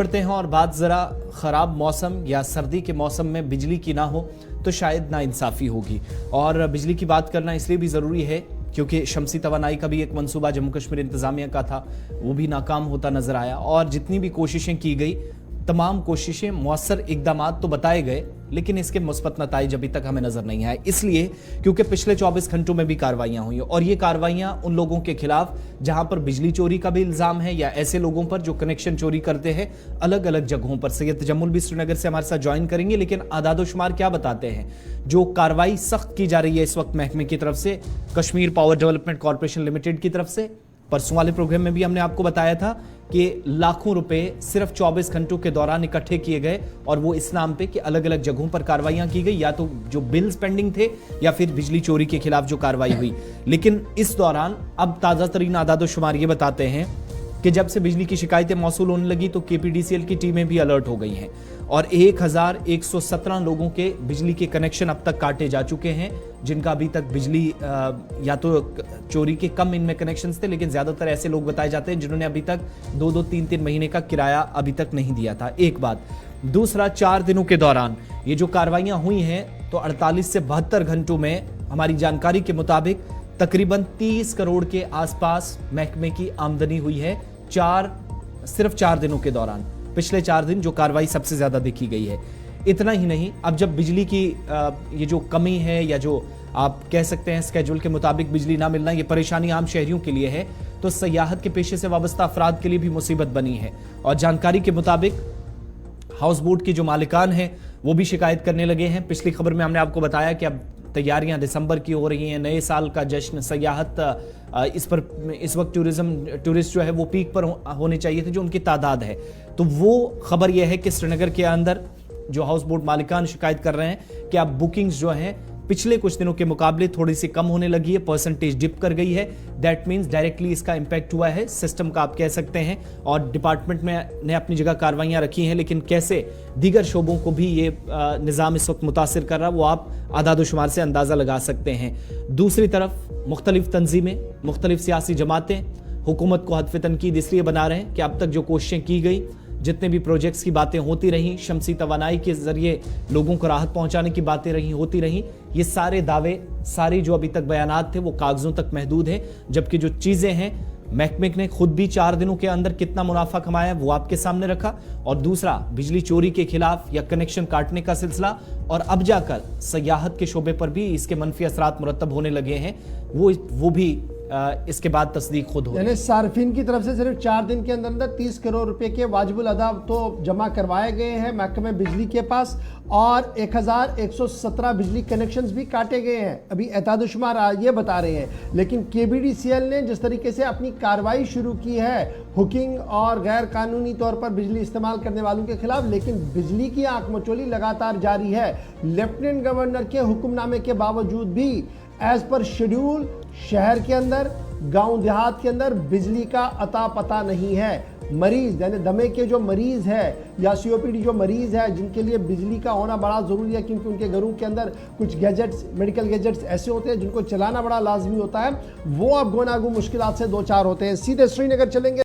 पढ़ते हैं और बात ज़रा ख़राब मौसम या सर्दी के मौसम में बिजली की ना हो तो शायद नाइंसाफ़ी होगी। और बिजली की बात करना इसलिए भी ज़रूरी है क्योंकि शमसी तवानाई का भी एक मंसूबा जम्मू कश्मीर इंतज़ामिया का था, वो भी नाकाम होता नज़र आया। और जितनी भी कोशिशें की गई, तमाम कोशिशें मौसर इकदाम तो बताए गए, लेकिन इसके मुस्बत नताइज अभी तक हमें नजर नहीं आए। इसलिए क्योंकि पिछले 24 घंटों में भी कार्रवाइयां हुई और ये कार्रवाइयां उन लोगों के खिलाफ जहां पर बिजली चोरी का भी इल्जाम है या ऐसे लोगों पर जो कनेक्शन चोरी करते हैं अलग अलग जगहों पर। सैयद तजम्मुल भी श्रीनगर से हमारे साथ ज्वाइन करेंगे, लेकिन आदादोशुमार क्या बताते हैं। जो कार्रवाई सख्त की जा रही है इस वक्त महकमे की तरफ से, Kashmir power development corporation limited की तरफ से। परसों वाले प्रोग्राम में भी हमने आपको बताया था कि लाखों रुपए सिर्फ 24 घंटों के दौरान इकट्ठे किए गए और वो इस नाम पे कि अलग अलग जगहों पर कार्रवाइयां की गई, या तो जो बिल्स पेंडिंग थे या फिर बिजली चोरी के खिलाफ जो कार्रवाई हुई। लेकिन इस दौरान अब ताज़ा तरीन आदादोशुमार ये बताते हैं कि जब से बिजली की शिकायतें मौसूल होने लगी तो KPDCL की टीमें भी अलर्ट हो गई हैं और 1117 लोगों के बिजली के कनेक्शन अब तक काटे जा चुके हैं, जिनका अभी तक बिजली या तो चोरी के कम इनमें कनेक्शंस थे, लेकिन ज्यादातर ऐसे लोग बताए जाते हैं जिन्होंने अभी तक 2-2, 3-3 महीने का किराया अभी तक नहीं दिया था। एक बात। दूसरा, 4 दिनों के दौरान ये जो कार्रवाइयां हुई हैं तो 48 से 72 घंटों में हमारी जानकारी के मुताबिक तकरीबन 30 करोड़ के आसपास महकमे की आमदनी हुई है सिर्फ 4 दिनों के दौरान। पिछले 4 दिन जो कार्रवाई सबसे ज्यादा देखी गई है। इतना ही नहीं, अब जब बिजली की ये जो कमी है या जो आप कह सकते हैं स्केड्यूल के मुताबिक बिजली ना मिलना, ये परेशानी आम शहरियों के लिए है, तो सयाहत के पेशे से वाबस्ता अफराद के लिए भी मुसीबत बनी है। और जानकारी के मुताबिक हाउस बोट के जो मालिकान हैं वो भी शिकायत करने लगे हैं। पिछली खबर में हमने आपको बताया कि अब तैयारियां दिसंबर की हो रही हैं, नए साल का जश्न, सयाहत, इस वक्त टूरिस्ट जो है वो पीक पर होने चाहिए थे जो उनकी तादाद है। तो वो खबर यह है कि श्रीनगर के अंदर जो हाउस बोट मालिकान शिकायत कर रहे हैं कि अब बुकिंग्स जो हैं पिछले कुछ दिनों के मुकाबले थोड़ी सी कम होने लगी है, परसेंटेज डिप कर गई है। दैट मीन्स डायरेक्टली इसका इंपैक्ट हुआ है सिस्टम का, आप कह सकते हैं। और डिपार्टमेंट ने अपनी जगह कार्रवाइयां रखी हैं, लेकिन कैसे दीगर शोबों को भी ये निज़ाम इस वक्त मुतासिर कर रहा है वो आप आदादोशुमार से अंदाज़ा लगा सकते हैं। दूसरी तरफ मुख्तलिफ तंजीमें, मुख्तलिफ सियासी जमातें हुकूमत को हदफ तनकीद इसलिए बना रहे हैं कि अब तक जो कोशिशें की गई, जितने भी प्रोजेक्ट्स की बातें होती रहीं, शमसी तवानाई के जरिए लोगों को राहत पहुंचाने की बातें होती रहीं, ये सारे दावे, सारी जो अभी तक बयानात थे वो कागजों तक महदूद हैं। जबकि जो चीजें हैं, महकमे ने खुद भी 4 दिनों के अंदर कितना मुनाफा कमाया वो आपके सामने रखा। और दूसरा, बिजली चोरी के खिलाफ या कनेक्शन काटने का सिलसिला, और अब जाकर सयाहत के शोबे पर भी इसके मनफी असरात मुरतब होने लगे हैं, वो भी इसके बाद तस्दीक खुद हो। यानी सार्फिन की तरफ से सिर्फ 4 दिन के अंदर 30 करोड़ रुपए के वाजिबुल अदा तो जमा करवाए गए हैं महकमे बिजली के पास, और 1117 बिजली कनेक्शंस भी काटे गए हैं। अभी एतादुशुमार ये बता रहे हैं, लेकिन KPDCL ने जिस तरीके से अपनी कार्रवाई शुरू की है हुकिंग और गैर कानूनी तौर पर बिजली इस्तेमाल करने वालों के खिलाफ, लेकिन बिजली की आंख मचोली लगातार जारी है। लेफ्टिनेंट गवर्नर के हुक्मनामे के बावजूद भी एज पर शेड्यूल शहर के अंदर, गांव देहात के अंदर बिजली का अता पता नहीं है। मरीज यानी दमे के जो मरीज है या COPD जो मरीज है, जिनके लिए बिजली का होना बड़ा ज़रूरी है, क्योंकि उनके घरों के अंदर कुछ गैजेट्स, मेडिकल गैजेट्स ऐसे होते हैं जिनको चलाना बड़ा लाजमी होता है, वो अब गोनागो मुश्किलात से दो चार होते हैं। सीधे श्रीनगर चलेंगे।